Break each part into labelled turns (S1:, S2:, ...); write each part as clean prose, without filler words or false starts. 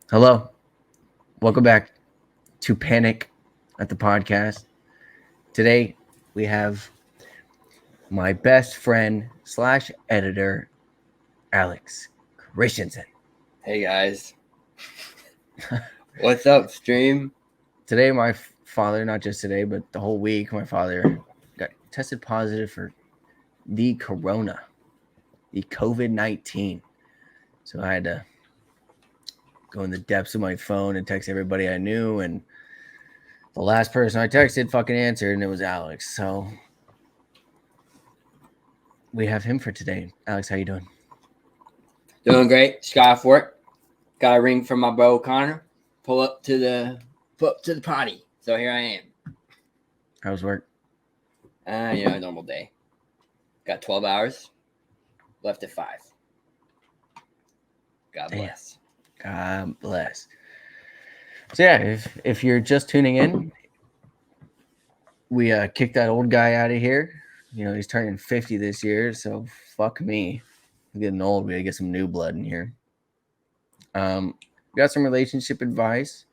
S1: Hello, welcome back to Panic at the podcast. Today we have my best friend slash editor, Alex Christensen.
S2: Hey guys, what's up, stream?
S1: Today, my father, not just today, but the whole week, my father got tested positive for the corona, the COVID-19. So I had to go in the depths of my phone and text everybody I knew, and the last person I texted fucking answered, and it was Alex. So we have him for today. Alex, how you doing?
S2: Doing great. Just got off work. Got a ring from my bro Connor. Pull up to the potty. So here I am.
S1: How's work?
S2: A normal day. Got 12 hours. Left at 5. God
S1: Damn.
S2: bless.
S1: God bless. So yeah, if you're just tuning in, we kicked that old guy out of here. You know, he's turning 50 this year, so fuck me. I'm getting old. We gotta get some new blood in here. We got some relationship advice.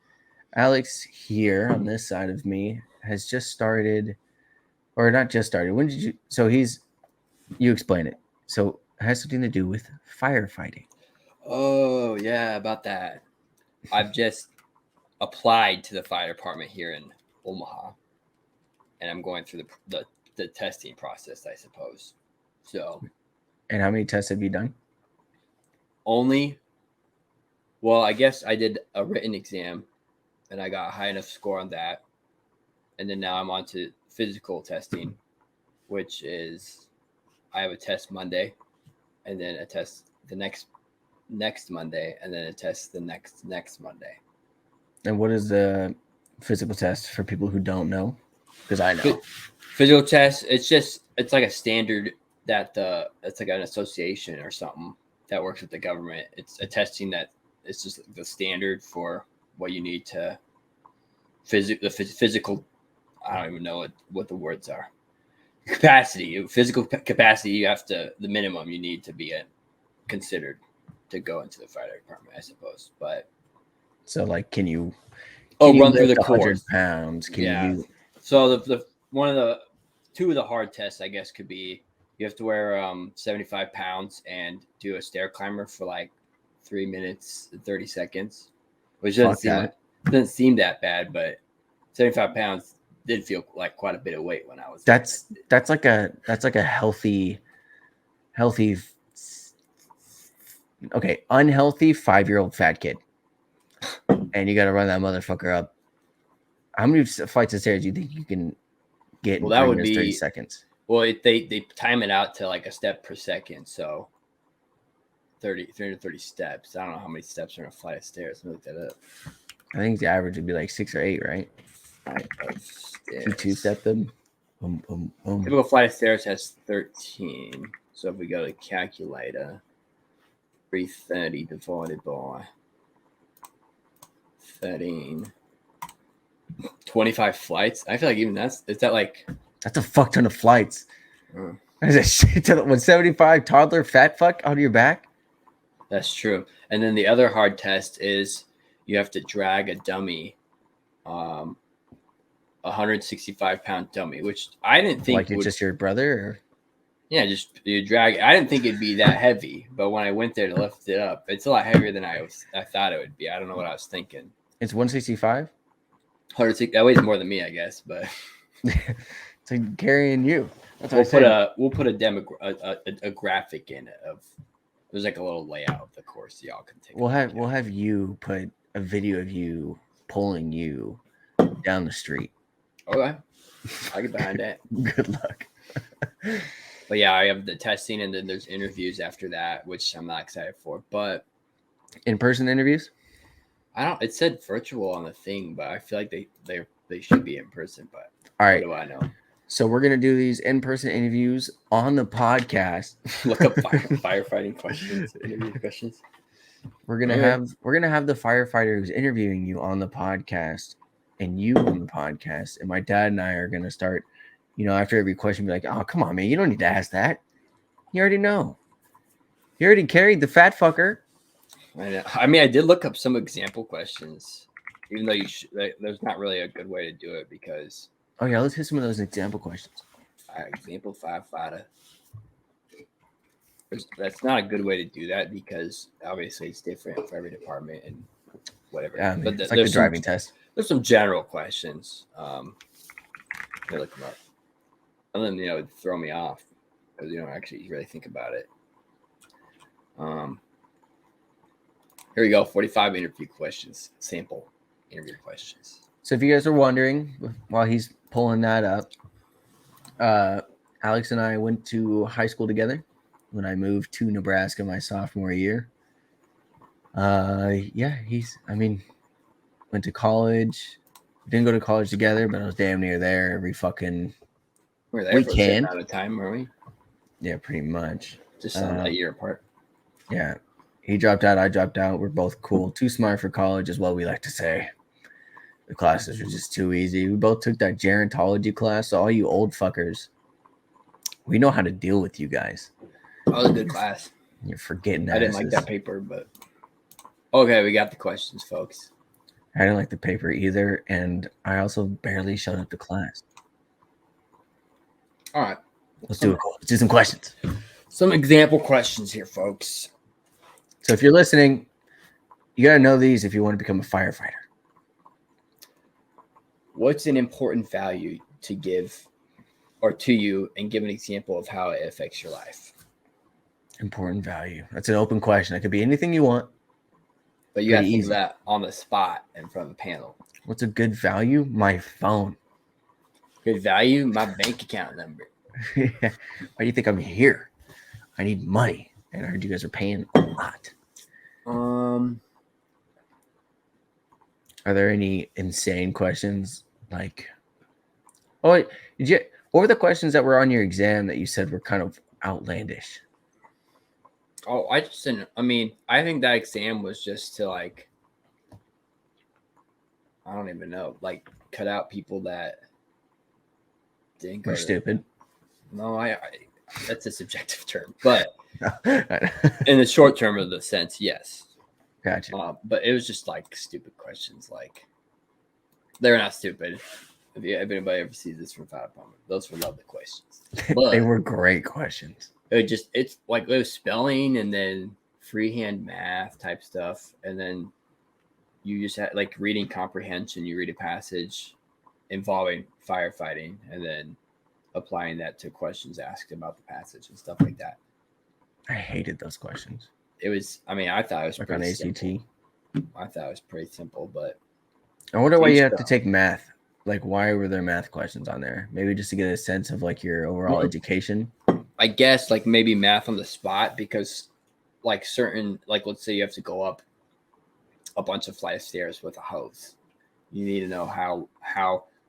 S1: Alex here on this side of me has just started, or not just started. When did you? So you explain it. So it has something to do with firefighting.
S2: Oh yeah, about that. I've just applied to the fire department here in Omaha, and I'm going through the testing process, I suppose. So
S1: And how many tests have you done?
S2: Well, I guess I did a written exam and I got a high enough score on that. And then now I'm on to physical testing, which is I have a test Monday and then a test the next Monday and then a test the next Monday.
S1: And what is the physical test for people who don't know? Because I know.
S2: Physical test, it's like a standard that it's like an association or something that works with the government. It's a testing that it's just the standard for what you need to physical. I don't even know what the words are. Physical capacity. You have to the minimum you need to be considered to go into the fire department, I suppose. But
S1: so, like, can you
S2: run through the
S1: 100
S2: course?
S1: pounds? Can you?
S2: So the one of the two of the hard tests, I guess, could be you have to wear 75 pounds and do a stair climber for like 3 minutes and 30 seconds, which doesn't seem that bad, but 75 pounds did feel like quite a bit of weight when I was.
S1: That's like a healthy, unhealthy 5-year-old fat kid, and you got to run that motherfucker up. How many flights of stairs do you think you can get?
S2: Well, that would be
S1: 30 seconds.
S2: Well, they time it out to like a step per second, so 330 steps. I don't know how many steps are in a flight of stairs. Let me look that up.
S1: I think the average would be like 6 or 8, right? You two-step them. Boom, boom, boom.
S2: Typical flight of stairs has 13. So if we go to calculator, 330 divided by 13, 25 flights. I feel like even that's
S1: a fuck ton of flights. That's a shit ton. With 75 toddler fat fuck on your back.
S2: That's true. And then the other hard test is you have to drag a dummy, 165-pound dummy, which I didn't think
S1: like it's just your brother. Or?
S2: Yeah, just you drag. I didn't think it'd be that heavy, but when I went there to lift it up, it's a lot heavier than I thought it would be. I don't know what I was thinking.
S1: It's 165.
S2: 160. That weighs more than me, I guess, but
S1: it's like carrying you.
S2: We'll put a graphic in it of. There's like a little layout of the course y'all can take.
S1: We'll have you put a video of you pulling you down the street.
S2: Okay, I'll get behind that.
S1: Good luck.
S2: But yeah, I have the testing and then there's interviews after that, which I'm not excited for. But
S1: in-person interviews?
S2: It said virtual on the thing, but I feel like they should be in person. But
S1: all right,
S2: what do I know?
S1: So we're gonna do these in-person interviews on the podcast.
S2: Look up firefighting questions, interview questions.
S1: We're gonna have the firefighter who's interviewing you on the podcast, and you on the podcast, and my dad and I are gonna start. After every question, be like, "Oh, come on, man! You don't need to ask that. You already know. You already carried the fat fucker."
S2: I mean, I did look up some example questions, even though there's not really a good way to do it because
S1: Oh yeah, let's hit some of those example questions.
S2: example firefighter. That's not a good way to do that because obviously it's different for every department and whatever.
S1: Yeah, I mean,
S2: But
S1: it's like the driving test.
S2: There's some general questions. They look them up, and then it throw me off because you don't actually really think about it. Here we go. 45 interview questions. Sample interview questions.
S1: So if you guys are wondering, while he's pulling that up, Alex and I went to high school together when I moved to Nebraska my sophomore year. Yeah, went to college. Didn't go to college together, but I was damn near there every fucking
S2: We're there for the same amount of time, were we?
S1: Yeah, pretty much.
S2: Just a year apart.
S1: Yeah. He dropped out, I dropped out. We're both cool. Too smart for college is what we like to say. The classes were just too easy. We both took that gerontology class. So all you old fuckers, we know how to deal with you guys.
S2: That was a good class.
S1: You're forgetting that.
S2: I didn't like that paper, but okay, we got the questions, folks.
S1: I didn't like the paper either, and I also barely showed up to class.
S2: All right.
S1: Let's do it. Let's do some questions.
S2: Some example questions here, folks.
S1: So if you're listening, you got to know these if you want to become a firefighter.
S2: What's an important value to give or to you, and give an example of how it affects your life?
S1: Important value. That's an open question. It could be anything you want.
S2: But you got to think of that on the spot in front of the panel.
S1: What's a good value? My phone.
S2: Good value? My bank account number.
S1: Why do you think I'm here? I need money. And I heard you guys are paying a lot. Are there any insane questions? Like, what were the questions that were on your exam that you said were kind of outlandish?
S2: Oh, I just didn't. I mean, I think that exam was just to I don't even know, cut out people that didn't go.
S1: We're stupid.
S2: No, I that's a subjective term, but in the short term of the sense, yes.
S1: Gotcha.
S2: But it was just stupid questions. They're not stupid. If anybody ever sees this from Fire Department, those were lovely questions. But
S1: they were great questions.
S2: It was spelling and then freehand math type stuff, and then you just had reading comprehension. You read a passage involving firefighting, and then applying that to questions asked about the passage and stuff like that.
S1: I hated those questions.
S2: It was. I mean, I thought it was
S1: on ACT.
S2: Simple. I thought it was pretty simple, but
S1: I wonder why you have to take math. Why were there math questions on there? Maybe just to get a sense of your overall education.
S2: I guess maybe math on the spot, because certain let's say you have to go up a bunch of flight of stairs with a hose. You need to know how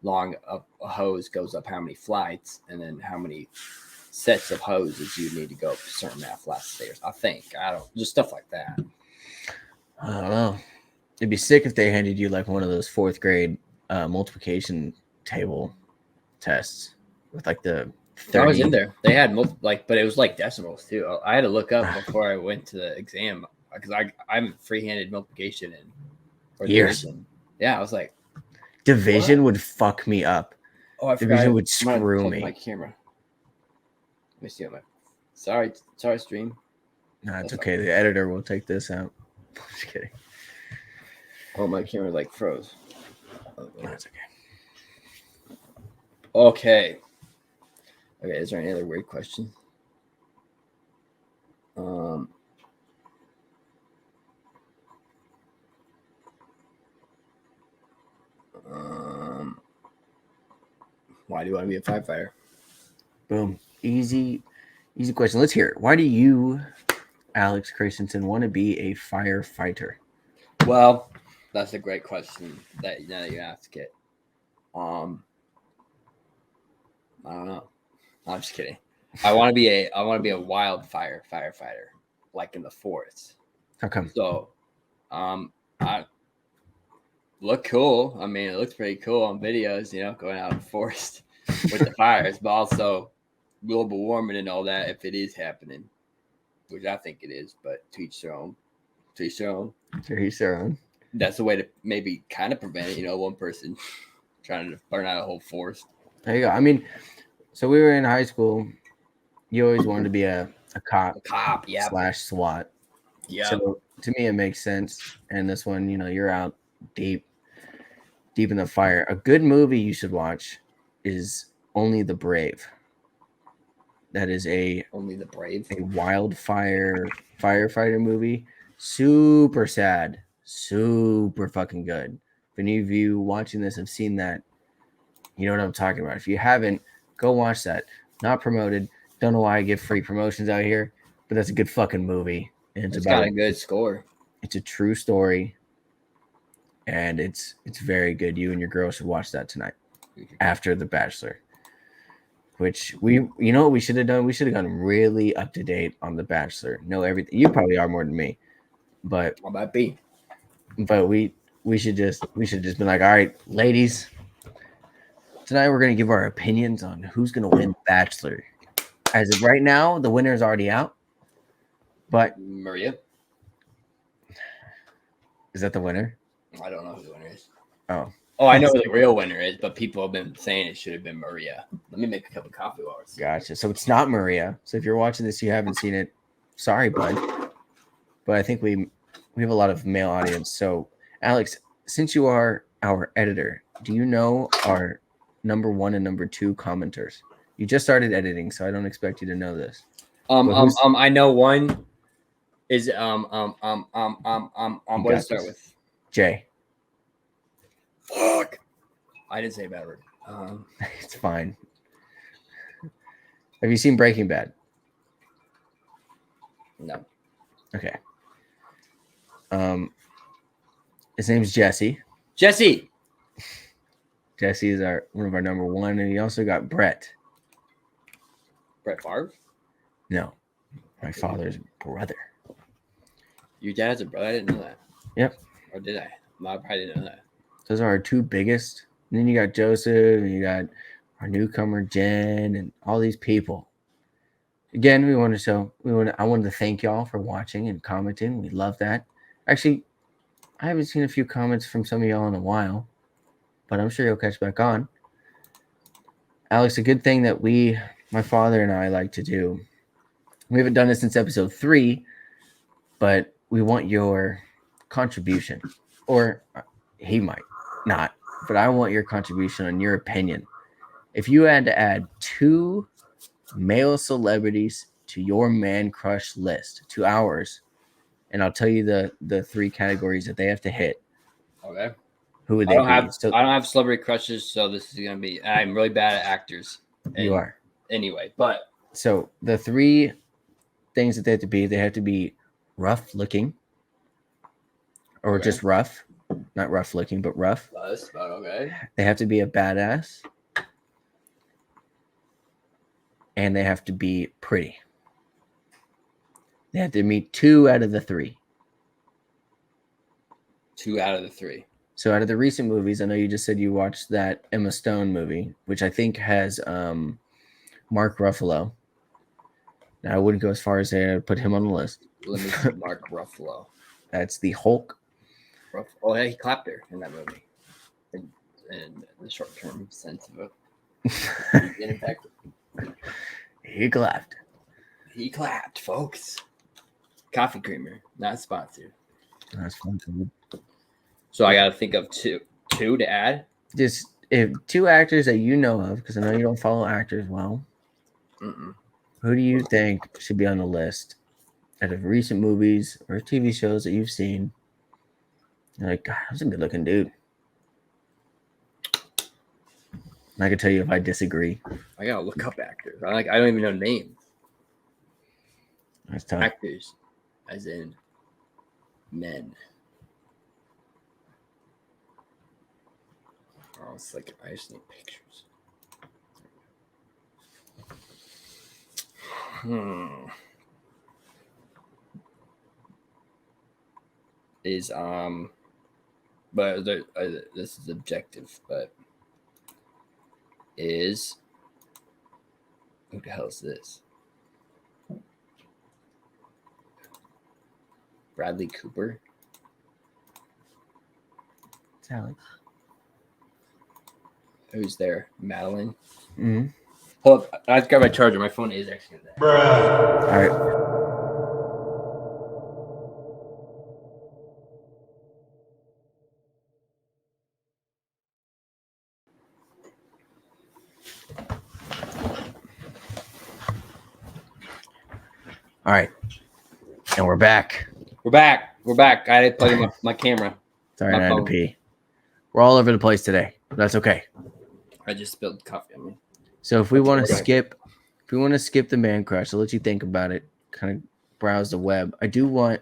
S2: long a hose goes up, how many flights, and then how many sets of hoses you need to go up a certain amount of flight of stairs. Just stuff like that.
S1: I don't know. It'd be sick if they handed you one of those fourth grade multiplication table tests with the 30.
S2: I was in there. They had but it was decimals too. I had to look up before I went to the exam because I'm freehanded multiplication or
S1: years.
S2: Division. Yeah, I was like,
S1: division would fuck me up.
S2: Oh, I forgot.
S1: Division would screw me.
S2: My camera. Let me see Sorry, stream.
S1: No, it's okay. The editor will take this out. Just kidding.
S2: Oh, my camera froze.
S1: No, it's
S2: okay. Okay, is there any other weird questions? Why do you want to be a firefighter?
S1: Boom. Easy question. Let's hear it. Why do you, Alex Christensen, want to be a firefighter?
S2: Well, that's a great question that now you ask it. I don't know. I'm just kidding. I want to be a wildfire firefighter, in the forest.
S1: How come?
S2: So, I look cool. I mean, it looks pretty cool on videos, going out in the forest with the fires, but also global warming and all that, if it is happening, which I think it is, but to each their own. To each their own.
S1: To each their own.
S2: That's the way to maybe kind of prevent it. You know, one person trying to burn out a whole forest.
S1: There you go. I mean, so we were in high school. You always wanted to be a cop,
S2: A cop, yeah.
S1: / SWAT.
S2: Yeah.
S1: So to me, it makes sense. And this one, you know, you're out deep in the fire. A good movie you should watch is Only the Brave. That is
S2: Only the Brave.
S1: a wildfire firefighter movie. Super sad. Super fucking good. If any of you watching this have seen that, you know what I'm talking about. If you haven't, go watch that. Not promoted. Don't know why I give free promotions out here, but that's a good fucking movie. And
S2: It's got a good score.
S1: It's a true story, and it's very good. You and your girl should watch that tonight after The Bachelor. Which you know what we should have done? We should have gone really up to date on The Bachelor. Know everything. You probably are more than me, but
S2: I might be.
S1: But we should just be like, all right, ladies. Tonight we're gonna give our opinions on who's gonna win Bachelor. As of right now, the winner is already out. But
S2: Maria.
S1: Is that the winner?
S2: I don't know who the winner is.
S1: Oh.
S2: Oh, I know who the real winner is, but people have been saying it should have been Maria. Let me make a cup of coffee while we're
S1: Gotcha. So it's not Maria. So if you're watching this, you haven't seen it. Sorry, bud. But I think we have a lot of male audience. So Alex, since you are our editor, do you know our number 1 and number 2 commenters? You just started editing, so I don't expect you to know this.
S2: I know one is what does it start with?
S1: J.
S2: Fuck. I didn't say a bad word.
S1: It's fine. Have you seen Breaking Bad?
S2: No.
S1: Okay. His name's Jesse.
S2: Jesse
S1: is one of our number 1, and he also got Brett.
S2: Brett Favre?
S1: No, my father's brother.
S2: Your dad has a brother? I didn't know that.
S1: Yep.
S2: Or did I? No, I probably didn't know that.
S1: Those are our 2 biggest. And then you got Joseph, and you got our newcomer Jen, and all these people. Again, I wanted to thank y'all for watching and commenting. We love that. Actually, I haven't seen a few comments from some of y'all in a while, but I'm sure you'll catch back on. Alex, a good thing that my father and I like to do. We haven't done it since episode 3, but we want your contribution. Or he might not, but I want your contribution on your opinion. If you had to add 2 male celebrities to your man crush list, to ours, and I'll tell you the 3 categories that they have to hit.
S2: Okay.
S1: Who would they be?
S2: I don't have celebrity crushes, so this is gonna be. I'm really bad at actors.
S1: You are.
S2: Anyway, but
S1: so the 3 things that they have to be rough looking, or just rough, not rough looking, but rough.
S2: That's about okay.
S1: They have to be a badass, and they have to be pretty. They have to meet 2 out of the 3.
S2: 2 out of the 3.
S1: So out of the recent movies, I know you just said you watched that Emma Stone movie, which I think has Mark Ruffalo. Now, I wouldn't go as far as to put him on the list.
S2: Let me see Mark Ruffalo.
S1: That's the Hulk.
S2: Oh, yeah, he clapped her in that movie. In the short-term sense of it.
S1: He clapped.
S2: He clapped, folks. Coffee creamer, not sponsored.
S1: That's fun too.
S2: So I got to think of two to add.
S1: Just if 2 actors that you know of, because I know you don't follow actors well.
S2: Mm-mm.
S1: Who do you think should be on the list out of recent movies or TV shows that you've seen? You're like, God, that's a good-looking dude. And I can tell you if I disagree.
S2: I gotta look up actors. I don't even know names.
S1: That's tough.
S2: Actors, as in men. Oh, it's like I just need pictures. Is but this is objective, but is who the hell is this? Bradley Cooper.
S1: It's Alex.
S2: Who's there? Madeline.
S1: Mm-hmm.
S2: Hold up. I got my charger. My phone is actually there.
S1: All right. All right. And we're back.
S2: We're back. We're back. I didn't plug in my camera.
S1: Sorry,
S2: My
S1: I had to
S2: phone.
S1: pee. We're all over the place today. But that's okay.
S2: I just spilled coffee on me.
S1: So if we want to
S2: Okay.
S1: skip the man crush, I'll let you think about it. Kind of browse the web. We'll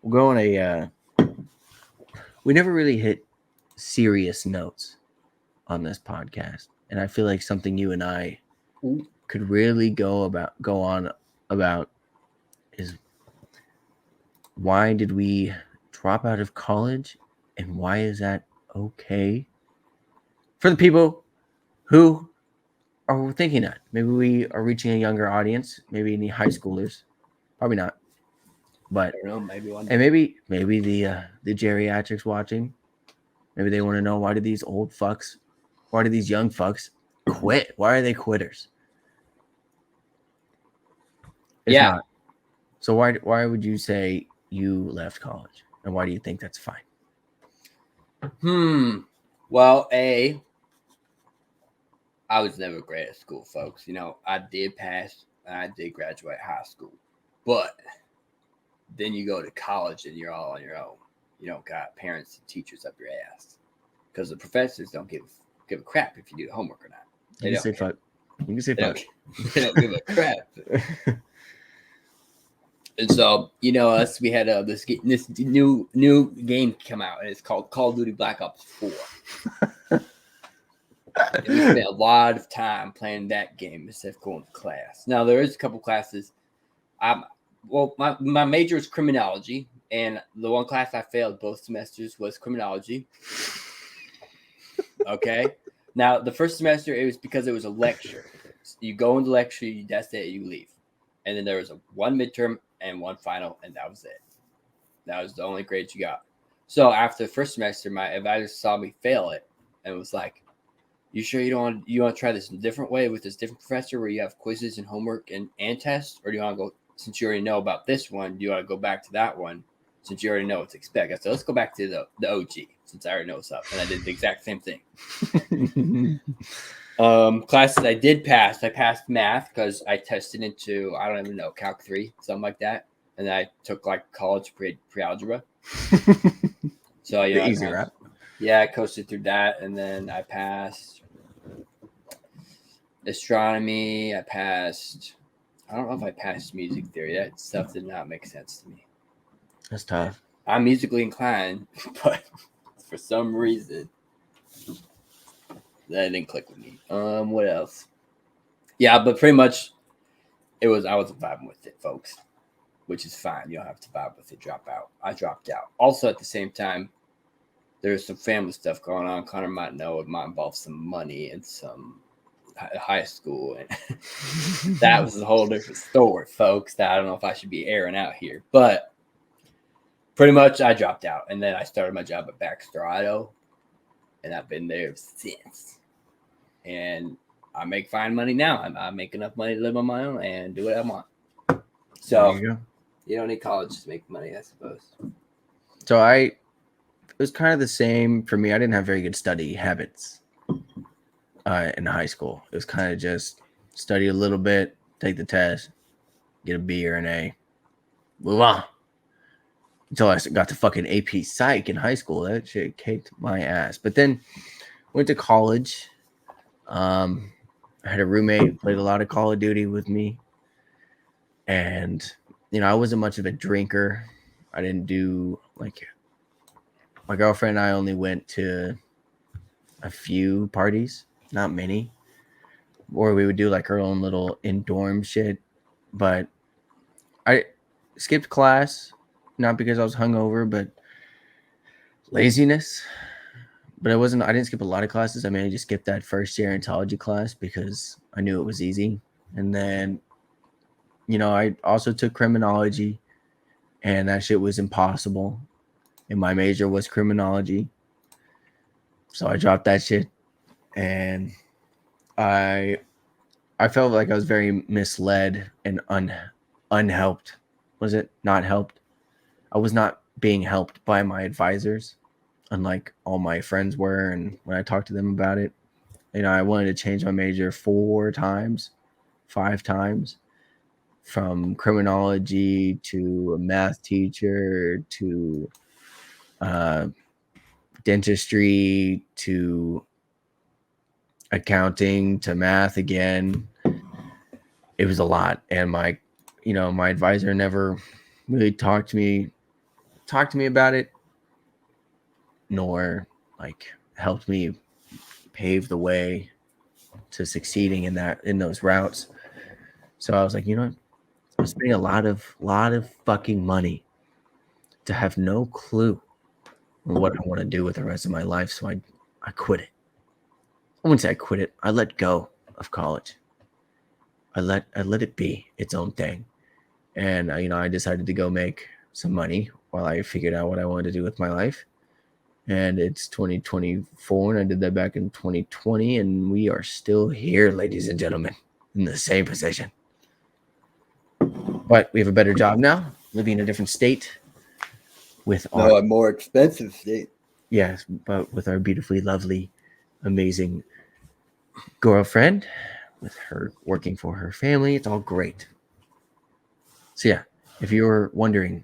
S1: go on a. We never really hit serious notes on this podcast, and I feel like something you and I could really go on about is why did we drop out of college, and why is that okay for the people who are thinking that. Maybe we are reaching a younger audience, maybe any high schoolers, probably not, but
S2: I don't know. Maybe one.
S1: and maybe the geriatrics watching, maybe they want to know why do these young fucks quit? Why are they quitters? If
S2: Yeah.
S1: not, so why would you say you left college, and why do you think that's fine?
S2: Well, I was never great at school, folks. You know, I did pass and I did graduate high school, but then you go to college and you're all on your own. You don't got parents and teachers up your ass because the professors don't give a crap if you do the homework or not.
S1: You can say fuck. You can say fuck.
S2: They don't give a crap. And so, you know, we had this new game come out, and it's called Call of Duty Black Ops 4. And we spent a lot of time playing that game instead of going to class. Now, there is a couple classes. My major is criminology, and the one class I failed both semesters was criminology. Okay. Now, the first semester, it was because it was a lecture. You go into lecture, that's it, you leave. And then there was one midterm and one final, and that was it. That was the only grades you got. So after the first semester, my advisor saw me fail it and was like, "You sure you want to try this different way with this different professor where you have quizzes and homework and tests, or do you want to go, since you already know about this one, do you want to go back to that one since you already know what to expect?" I said, "Let's go back to the OG since I already know what's up," and I did the exact same thing. Classes I did pass. I passed math because I tested into, I don't even know, Calc 3, something like that. And I took like college pre-algebra. So, you know,
S1: easy rap.
S2: Yeah, I coasted through that. And then I passed astronomy. I don't know if I passed music theory. That stuff did not make sense to me.
S1: That's tough.
S2: I'm musically inclined, but for some reason, that didn't click with me. What else? Yeah, but pretty much I wasn't vibing with it, folks, which is fine. You don't have to vibe with it. Drop out. I dropped out. Also, at the same time, there's some family stuff going on. Connor might know it might involve some money and some high school, and that was a whole different story, folks. That I don't know if I should be airing out here, but pretty much I dropped out, and then I started my job at Baxter Auto, and I've been there since. And I make fine money now. I make enough money to live on my own and do what I want. So you don't need college to make money, I suppose.
S1: So it was kind of the same for me. I didn't have very good study habits in high school. It was kind of just study a little bit, take the test, get a B or an A, move on. Until I got to fucking AP Psych in high school. That shit kicked my ass. But then went to college. I had a roommate who played a lot of Call of Duty with me. And, you know, I wasn't much of a drinker. I didn't do, like, my girlfriend and I only went to a few parties, not many. Or we would do, like, our own little in-dorm shit. But I skipped class, not because I was hungover, but laziness. But I didn't skip a lot of classes. I mean, I just skipped that first year ontology class because I knew it was easy. And then, you know, I also took criminology. and that shit was impossible. And my major was criminology. So I dropped that shit, and I I felt like I was very misled and unhelped. Was it not helped? I was not being helped by my advisors, unlike all my friends were. And when I talked to them about it, I wanted to change my major 4 times, 5 times, from criminology to a math teacher to uh, dentistry to accounting to math again. It was a lot, and my advisor never really talked to me about it, nor like helped me pave the way to succeeding in those routes. So I was like, I'm spending a lot of fucking money to have no clue on what I want to do with the rest of my life. So I quit it. I wouldn't say I quit it. I let go of college. I let it be its own thing. And I decided to go make some money while I figured out what I wanted to do with my life. And it's 2024, and I did that back in 2020, and we are still here, ladies and gentlemen, in the same position. But we have a better job now, living in a different state with
S2: a more expensive state.
S1: Yes, but with our beautifully lovely, amazing girlfriend, with her working for her family. It's all great. So yeah, if you're wondering,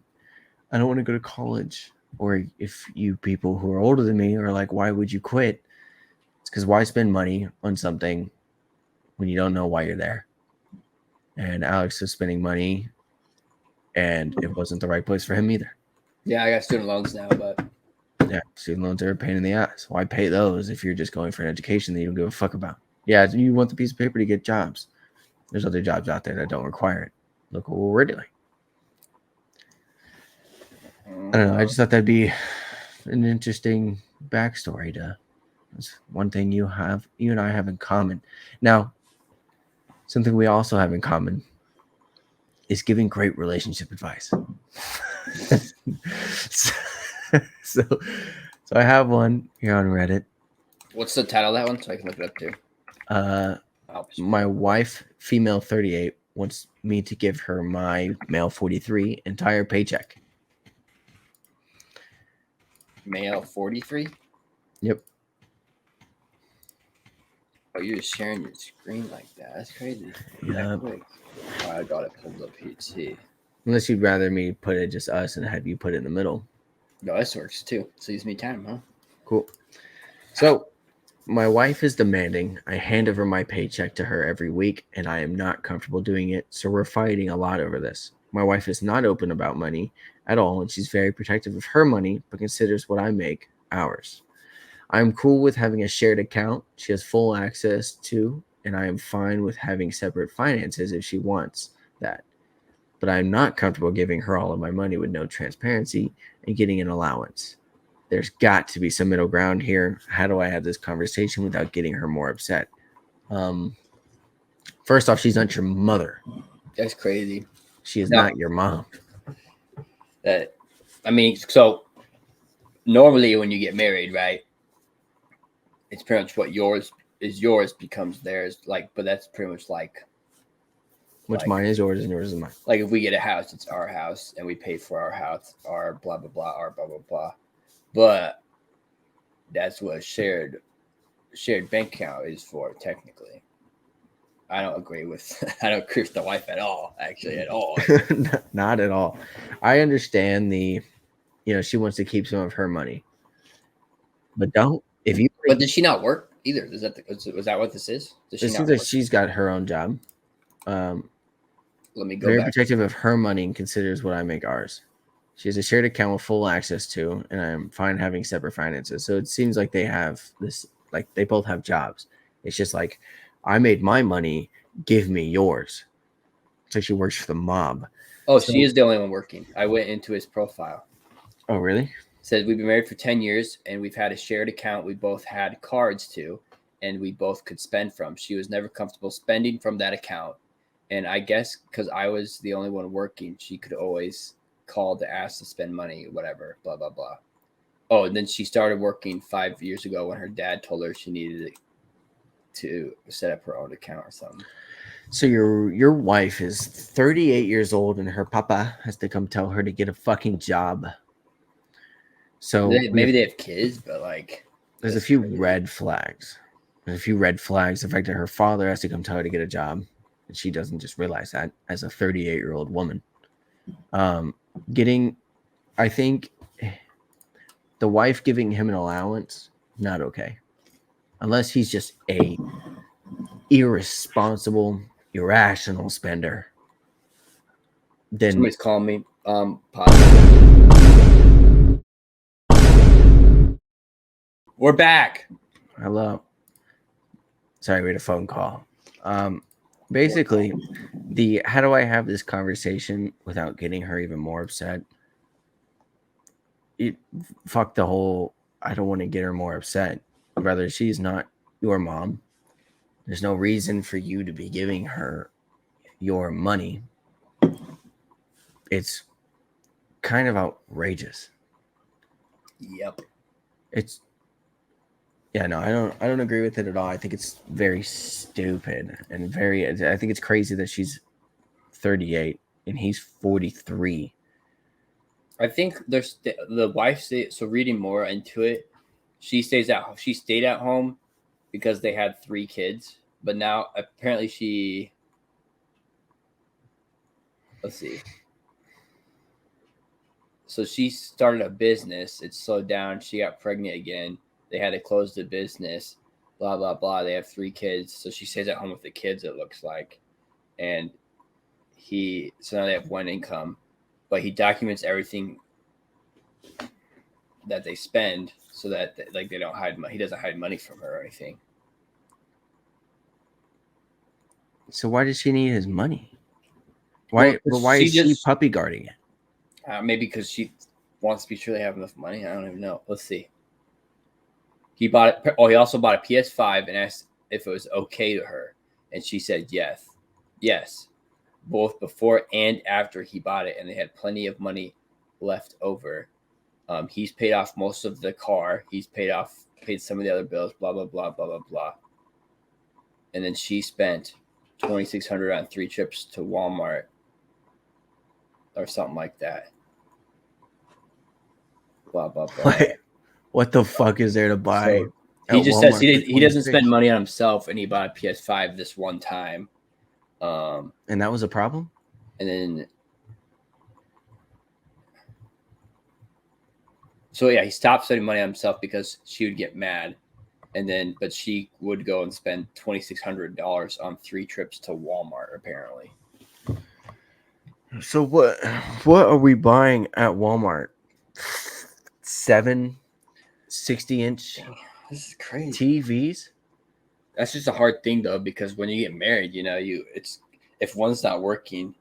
S1: I don't want to go to college, or if you people who are older than me are like, why would you quit? It's because why spend money on something when you don't know why you're there? And Alex is spending money, and it wasn't the right place for him either.
S2: Yeah, I got student loans now, but
S1: yeah, student loans are a pain in the ass. Why pay those if you're just going for an education that you don't give a fuck about? Yeah, you want the piece of paper to get jobs. There's other jobs out there that don't require it. Look what we're doing. I don't know. I just thought that'd be an interesting backstory to. That's one thing you and I have in common. Now, something we also have in common is giving great relationship advice. so I have one here on Reddit.
S2: What's the title of that one so I can look it up too?
S1: My wife, female 38, wants me to give her my male 43 entire paycheck.
S2: Male 43?
S1: Yep.
S2: Oh, you're just sharing your screen like that. That's crazy.
S1: Yeah.
S2: Oh, I got it pulled up here too.
S1: Unless you'd rather me put it just us and have you put it in the middle.
S2: No, this works too. Saves me time, huh?
S1: Cool. So my wife is demanding I hand over my paycheck to her every week, and I am not comfortable doing it. So we're fighting a lot over this. My wife is not open about money at all, and she's very protective of her money, but considers what I make ours. I'm cool with having a shared account she has full access to, and I am fine with having separate finances if she wants that. But I'm not comfortable giving her all of my money with no transparency and getting an allowance. There's got to be some middle ground here. How do I have this conversation without getting her more upset? First off, she's not your mother.
S2: That's crazy.
S1: She is not your mom.
S2: So normally when you get married, right? It's pretty much what yours becomes theirs. But that's pretty much
S1: mine is yours and yours is mine.
S2: Like if we get a house, it's our house and we pay for our house, our blah blah blah, our blah blah blah. But that's what shared bank account is for technically. I don't agree with the wife at all, actually, at all.
S1: Not at all. I understand she wants to keep some of her money. But
S2: But does she not work either? Was that what this is?
S1: It seems like she's got her own job.
S2: Let me go
S1: very
S2: back.
S1: Protective of her money and considers what I make ours. She has a shared account with full access to, and I'm fine having separate finances. So it seems like they have this, like they both have jobs. It's just like, I made my money, give me yours. It's like she works for the mob.
S2: Oh, so, she is the only one working. I went into his profile.
S1: Oh, really?
S2: It says we've been married for 10 years and we've had a shared account we both had cards to and we both could spend from. She was never comfortable spending from that account. And I guess because I was the only one working, she could always called to ask to spend money, whatever, blah blah blah. Oh, and then she started working 5 years ago when her dad told her she needed to set up her own account or something.
S1: So your wife is 38 years old and her papa has to come tell her to get a fucking job. So
S2: Maybe they have kids, but like
S1: there's a
S2: that's
S1: few
S2: crazy.
S1: red flags. There's a few red flags. The fact that her father has to come tell her to get a job, and she doesn't just realize that as a 38-year-old woman. Getting, I think, the wife giving him an allowance, not okay, unless he's just a irresponsible, irrational spender. Then
S2: Somebody's calling me. Pause. We're back.
S1: hello. Sorry, we had a phone call. Basically, the how do I have this conversation without getting her even more upset? Fuck the whole. I don't want to get her more upset. Brother, she's not your mom. There's no reason for you to be giving her your money. It's kind of outrageous.
S2: Yep.
S1: It's no, I don't agree with it at all. I think it's very stupid and very. I think it's crazy that she's 38 and he's 43.
S2: I think there's the wife so reading more into it, she stayed at home because they had 3 kids, but now apparently let's see. So she started a business, it slowed down, she got pregnant again. They had to close the business, blah blah blah. They have 3 kids, so she stays at home with the kids, it looks like. And so now they have one income, but he documents everything that they spend so that like they don't hide money. He doesn't hide money from her or anything.
S1: So why does she need his money? Why is she puppy guarding it?
S2: Maybe because she wants to be sure they have enough money. I don't even know. Let's see. He bought it. Oh, he also bought a PS5 and asked if it was okay to her, and she said yes, both before and after he bought it, and they had plenty of money left over. He's paid off most of the car. He's paid some of the other bills. Blah blah blah blah blah blah. And then she spent $2,600 on 3 trips to Walmart or something like that. Blah blah blah.
S1: What the fuck is there to buy?
S2: So he just says he doesn't spend money on himself, and he bought a PS5 this one time.
S1: And that was a problem?
S2: And then so yeah, he stopped spending money on himself because she would get mad. But she would go and spend $2,600 on 3 trips to Walmart, apparently.
S1: So what are we buying at Walmart? 7 60-inch
S2: This is crazy.
S1: TVs?
S2: That's just a hard thing though, because when you get married, if one's not working,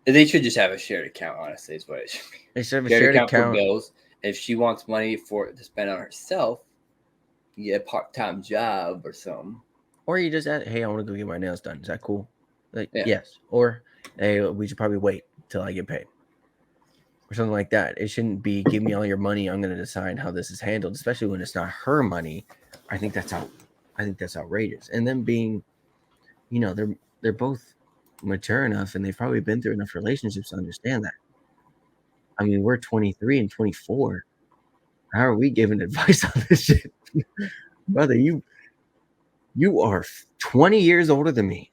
S2: they should just have a shared account, honestly, is what it should be.
S1: They should have a shared account
S2: for bills. If she wants money to spend on herself, you get a part-time job or something.
S1: Or you just ask, hey, I want to go get my nails done. Is that cool? Like, yeah. Yes. Or, hey, we should probably wait till I get paid. Or something like that. It shouldn't be, give me all your money. I'm going to decide how this is handled, especially when it's not her money. I think that's outrageous. And then being, they're both mature enough and they've probably been through enough relationships to understand that. I mean, we're 23 and 24. How are we giving advice on this shit? Brother, you are 20 years older than me.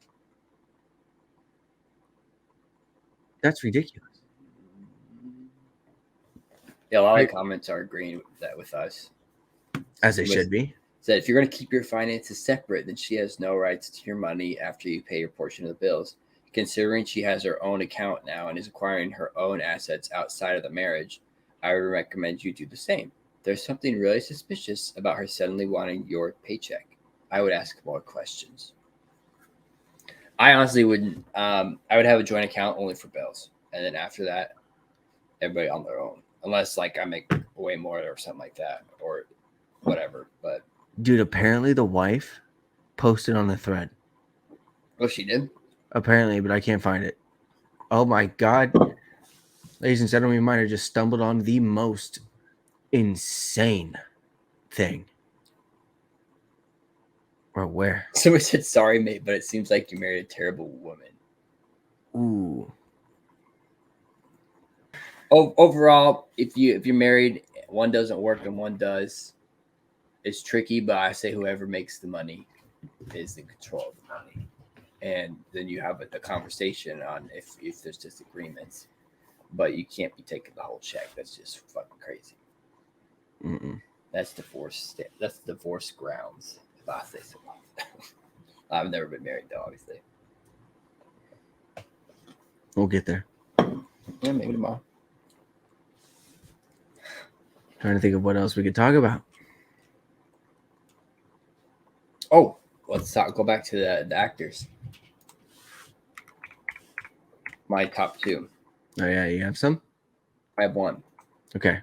S1: That's ridiculous.
S2: Yeah, a lot of comments are agreeing with us.
S1: As they should be.
S2: Said, if you're going to keep your finances separate, then she has no rights to your money after you pay your portion of the bills. Considering she has her own account now and is acquiring her own assets outside of the marriage, I would recommend you do the same. There's something really suspicious about her suddenly wanting your paycheck. I would ask more questions. I honestly wouldn't. I would have a joint account only for bills. And then after that, everybody on their own. Unless, like, I make way more or something like that. Or whatever. But
S1: dude, apparently the wife posted on the thread.
S2: Oh, she did?
S1: Apparently, but I can't find it. Oh, my God. Ladies and gentlemen, you might have just stumbled on the most insane thing. Or where?
S2: Somebody said, "Sorry, mate, but it seems like you married a terrible woman."
S1: Ooh.
S2: Overall, if you're married, one doesn't work and one does. It's tricky, but I say whoever makes the money is in control of the money, and then you have a conversation on if there's disagreements. But you can't be taking the whole check. That's just fucking crazy.
S1: Mm-mm.
S2: That's divorce. That's divorce grounds. If I say so. I've never been married though, obviously.
S1: We'll get there.
S2: Yeah, maybe tomorrow.
S1: Trying to think of what else we could talk about.
S2: Oh, let's go back to the actors. My top two.
S1: Oh yeah, you have some?
S2: I have one.
S1: Okay.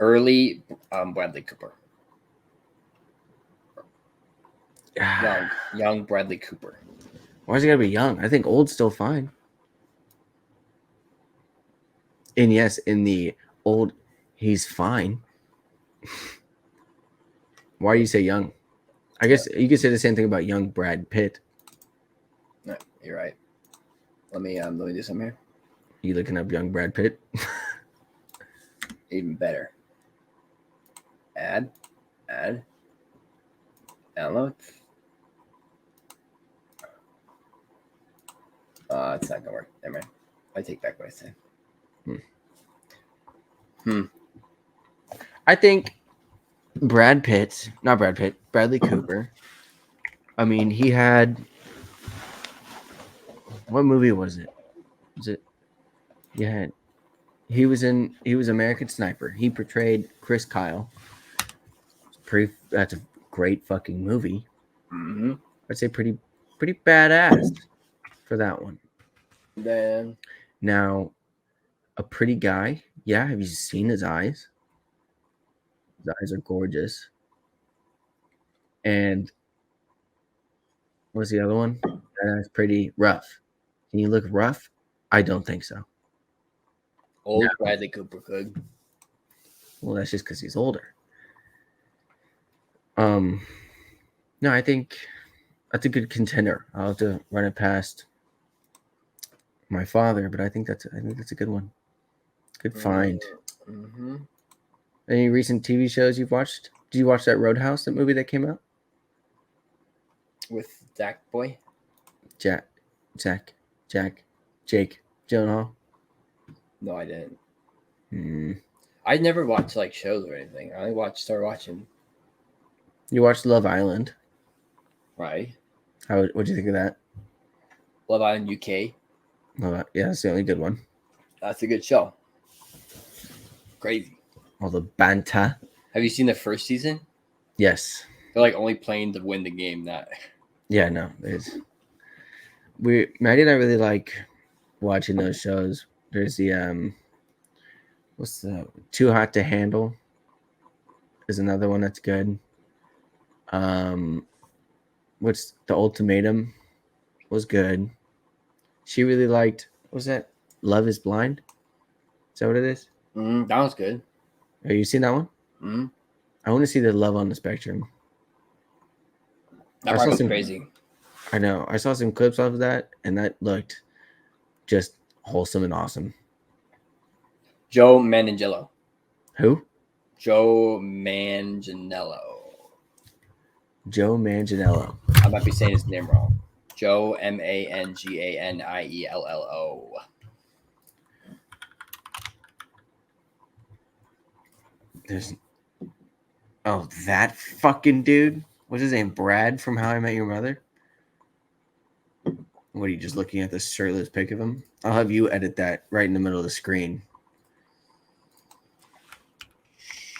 S2: Early Bradley Cooper. Young Bradley Cooper.
S1: Why is he gotta be young? I think old's still fine. And yes, in the old, he's fine. Why do you say young? I guess you could say the same thing about young Brad Pitt.
S2: No, you're right. Let me do something here.
S1: You looking up young Brad Pitt?
S2: Even better. Add. Download. It's not gonna work. Never mind. I take back what I said.
S1: I think Bradley Cooper. I mean, he had, what movie was it? He was American Sniper. He portrayed Chris Kyle. That's a great fucking movie.
S2: Mm-hmm.
S1: I'd say pretty badass for that one.
S2: Then
S1: Now, a pretty guy. Yeah, have you seen his eyes? His eyes are gorgeous. And what's the other one? That's pretty rough. Can you look rough? I don't think so.
S2: old Bradley Cooper could.
S1: Well, that's just because he's older. No, I think that's a good contender. I'll have to run it past my father, but I think that's a good one. Good find.
S2: Mm-hmm.
S1: Any recent TV shows you've watched? Did you watch that Roadhouse, that movie that came out?
S2: With Zach Boy?
S1: Jake Gyllenhaal.
S2: No, I didn't.
S1: Hmm.
S2: I never watched like shows or anything. I only started watching.
S1: You watched Love Island.
S2: Right.
S1: What'd you think of that?
S2: Love Island UK.
S1: Yeah, that's the only good one.
S2: That's a good show. Crazy.
S1: All the banter.
S2: Have you seen the first season?
S1: Yes.
S2: They're like only playing to win the game. That.
S1: Yeah, no, it's. Maddie and I really like watching those shows. There's the what's the Too Hot to Handle is another one that's good. What's The Ultimatum was good. She really liked, what was that? Love is Blind? Is that what it is?
S2: That was good.
S1: Have you seen that one?
S2: Mm-hmm.
S1: I want to see the Love on the Spectrum.
S2: That was crazy.
S1: I know. I saw some clips of that, and that looked just wholesome and awesome.
S2: Joe Manganiello.
S1: Who?
S2: Joe Manganiello.
S1: Joe Manganiello.
S2: I might be saying his name wrong. Joe Manganiello.
S1: That fucking dude. What's his name? Brad from How I Met Your Mother? What are you just looking at this shirtless pic of him? I'll have you edit that right in the middle of the screen.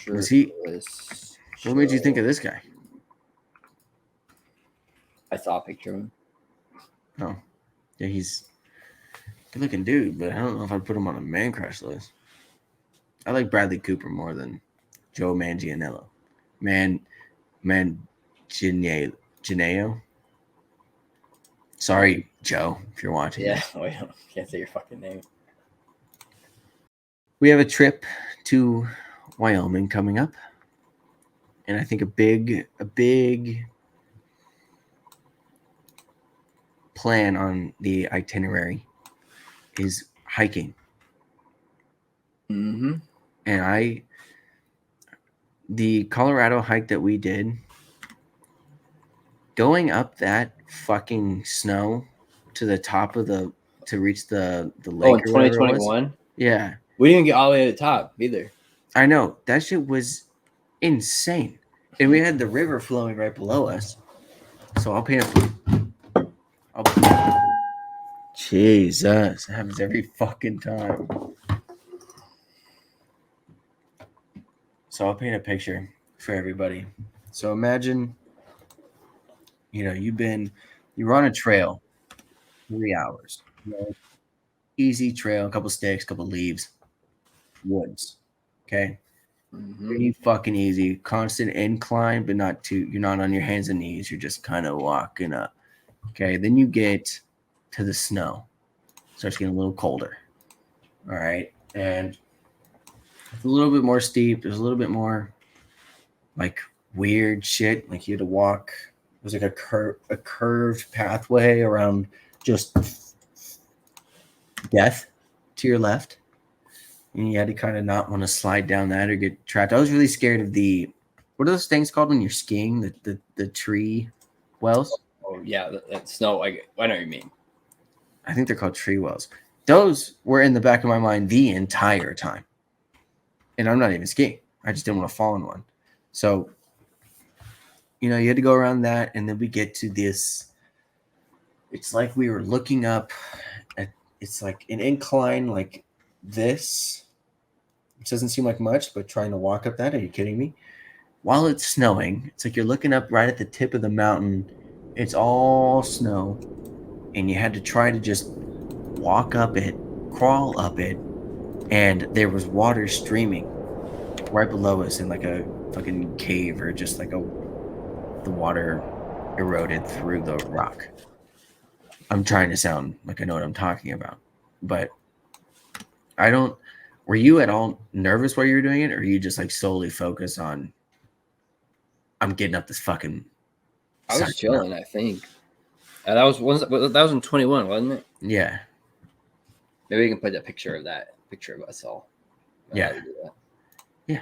S1: Was he? What made you think of this guy?
S2: I saw a picture of him.
S1: Oh, yeah, he's a good looking dude, but I don't know if I'd put him on a man crush list. I like Bradley Cooper more than Joe Manganiello. Geneo. Sorry, Joe, if you're watching.
S2: Yeah, I can't say your fucking name.
S1: we have a trip to Wyoming coming up, and I think a big plan on the itinerary is hiking.
S2: Mm-hmm.
S1: And the Colorado hike that we did, going up that fucking snow to the top of to reach the
S2: Oh,
S1: lake
S2: in
S1: or whatever it was.
S2: 2021,
S1: Yeah,
S2: we didn't get all the way to the top either.
S1: I know that shit was insane, and we had the river flowing right below us. So I'll paint a. Jesus, it happens every fucking time. So I'll paint a picture for everybody. So imagine, you're on a trail, 3 hours, easy trail, a couple sticks, a couple leaves, woods. Okay.
S2: Mm-hmm.
S1: Pretty fucking easy. Constant incline, but not too, you're not on your hands and knees. You're just kind of walking up. Okay. Then you get to the snow. Starts getting a little colder. All right. And it's a little bit more steep. There's a little bit more like weird shit. Like you had to walk. It was like a curved pathway around just death to your left. And you had to kind of not want to slide down that or get trapped. I was really scared of what are those things called when you're skiing? The tree wells?
S2: Oh yeah, that snow. I know what you mean.
S1: I think they're called tree wells. Those were in the back of my mind the entire time. And I'm not even skiing. I just didn't want to fall in one. So, you had to go around that, and then we get to this. It's like we were looking up at, it's like an incline like this. It doesn't seem like much, but trying to walk up that, are you kidding me? While it's snowing, it's like you're looking up right at the tip of the mountain. It's all snow, and you had to try to just walk up it, crawl up it, and there was water streaming right below us in like a fucking cave, or just like the water eroded through the rock. I'm trying to sound like I know what I'm talking about, but I don't. Were you at all nervous while you were doing it, or are you just like solely focused on I'm getting up this fucking?
S2: I was chilling. I think that was in 21, wasn't it?
S1: Yeah.
S2: Maybe we can put that picture of us all.
S1: Yeah. Yeah.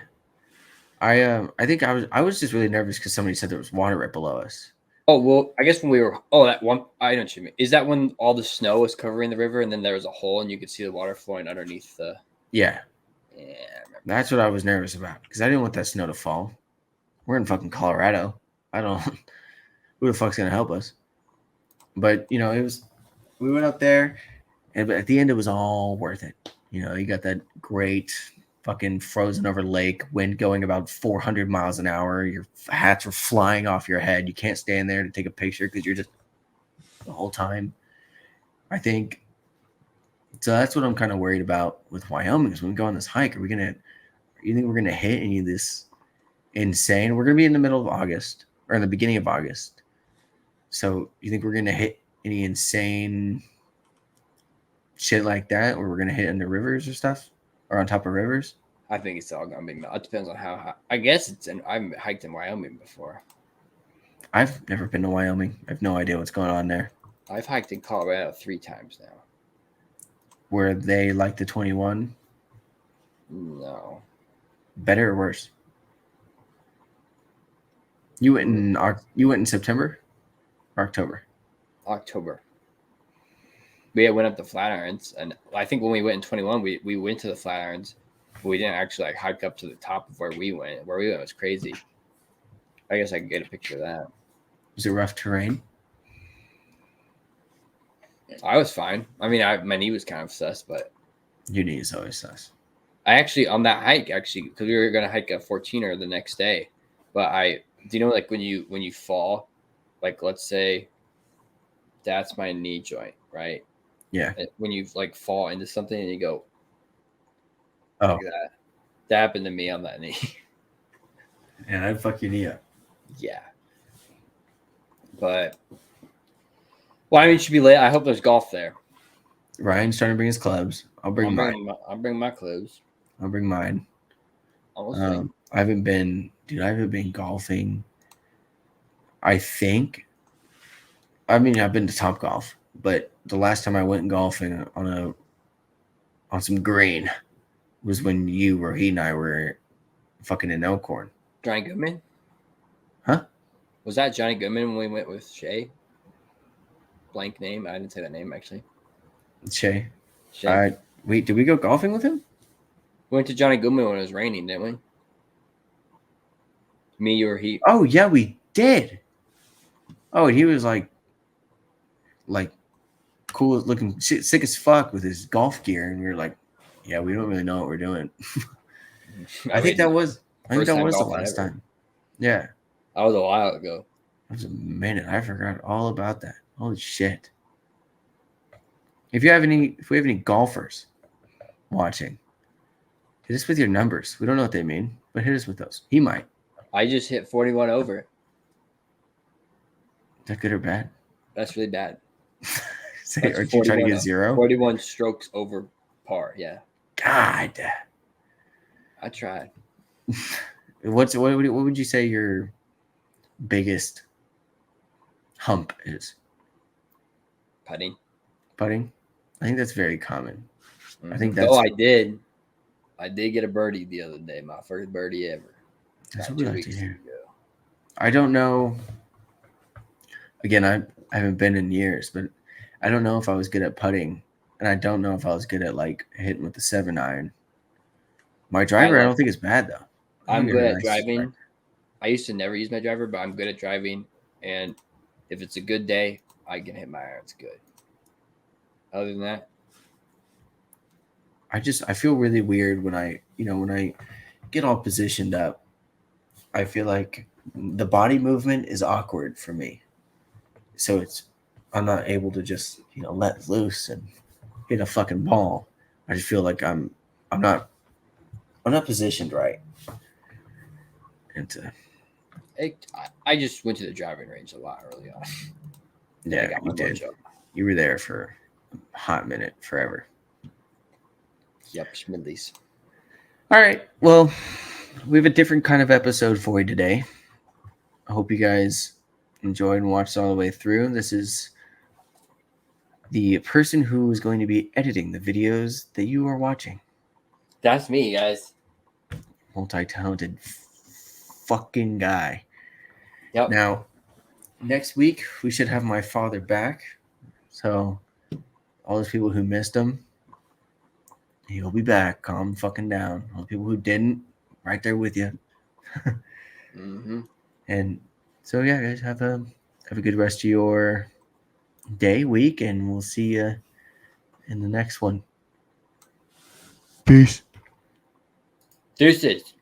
S1: I think I was just really nervous because somebody said there was water right below us.
S2: Oh well, I guess when we were that one, I know what you mean. Is that when all the snow was covering the river and then there was a hole and you could see the water flowing underneath the?
S1: Yeah.
S2: Yeah.
S1: That's what I was nervous about because I didn't want that snow to fall. We're in fucking Colorado. I don't. Who the fuck's gonna help us? But it was. We went up there, but at the end it was all worth it. You got that great fucking frozen over lake, wind going about 400 miles an hour. Your hats are flying off your head. You can't stand there to take a picture because you're just the whole time. I think so. That's what I'm kind of worried about with Wyoming is when we go on this hike. You think we're gonna hit any of this insane? We're gonna be in the middle of August or in the beginning of August. So you think we're gonna hit any insane shit like that, or we're gonna hit into rivers or stuff, or on top of rivers?
S2: I think it's all gonna be. It depends on how high. I guess I've hiked in Wyoming before.
S1: I've never been to Wyoming. I have no idea what's going on there.
S2: I've hiked in Colorado 3 times now.
S1: Were they like the 21?
S2: No.
S1: Better or worse? You went in September or October?
S2: October. We went up the Flatirons, and I think when we went in 21, we went to the Flatirons, but we didn't actually like hike up to the top of where we went. Where we went was crazy. I guess I can get a picture of that.
S1: Was it rough terrain?
S2: I was fine. I mean, my knee was kind of sus, but
S1: Your knee is always sus.
S2: I actually on that hike because we were gonna hike a 14er the next day, but do you know like when you fall, like let's say that's my knee joint, right?
S1: Yeah.
S2: When you like fall into something and you go,
S1: oh,
S2: like that happened to me on that knee.
S1: And I'd fuck your knee up.
S2: Yeah, but well, I mean, it should be late. I hope there's golf there.
S1: Ryan's trying to bring his clubs. I'll bring mine.
S2: I'll bring my clubs.
S1: I'll bring mine.
S2: Almost like
S1: I haven't been golfing. I think. I mean, I've been to Top Golf, but the last time I went golfing on some green was when you or he and I were fucking in Elkhorn.
S2: Johnny Goodman.
S1: Huh?
S2: Was that Johnny Goodman when we went with Shay? Blank name. I didn't say that name actually.
S1: Shay.
S2: Shay.
S1: Wait, did we go golfing with him?
S2: We went to Johnny Goodman when it was raining, didn't we? Me, you, or he?
S1: Oh yeah, we did. Oh, and he was like cool looking, sick as fuck with his golf gear, and we were like, yeah, we don't really know what we're doing. I think that was the last time. Yeah,
S2: that was a while ago.
S1: That was a minute. I forgot all about that. Holy shit! If we have any golfers watching, hit us with your numbers. We don't know what they mean, but hit us with those. He might.
S2: I just hit 41 over.
S1: Is that good or bad?
S2: That's really bad.
S1: Aren't you trying to get 0?
S2: 41 strokes over par. Yeah.
S1: God.
S2: I tried.
S1: What would you say your biggest hump is?
S2: Putting.
S1: I think that's very common.
S2: Mm-hmm.
S1: I think that's.
S2: Oh, I did get a birdie the other day. My first birdie ever.
S1: That's what we like to hear. I don't know. Again, I haven't been in years, but I don't know if I was good at putting, and I don't know if I was good at like hitting with the 7-iron. My driver, I don't think it's bad though.
S2: I'm good at driving. I used to never use my driver, but I'm good at driving, and if it's a good day, I can hit my irons good. Other than that,
S1: I feel really weird when I get all positioned up. I feel like the body movement is awkward for me. So I'm not able to just, let loose and hit a fucking ball. I just feel like I'm not positioned right. And
S2: I just went to the driving range a lot early on.
S1: Yeah, you did. You were there for a hot minute, forever.
S2: Yep, Schmidley's.
S1: All right. Well, we have a different kind of episode for you today. I hope you guys enjoyed and watched all the way through. This is the person who is going to be editing the videos that you are watching.
S2: That's me, guys.
S1: Multi-talented fucking guy.
S2: Yep.
S1: Now, next week, we should have my father back. So, all those people who missed him, he'll be back. Calm fucking down. All the people who didn't, right there with you.
S2: Mm-hmm.
S1: And so, yeah, guys, have a good rest of your day, week, and we'll see you in the next one. Peace.
S2: Deuces.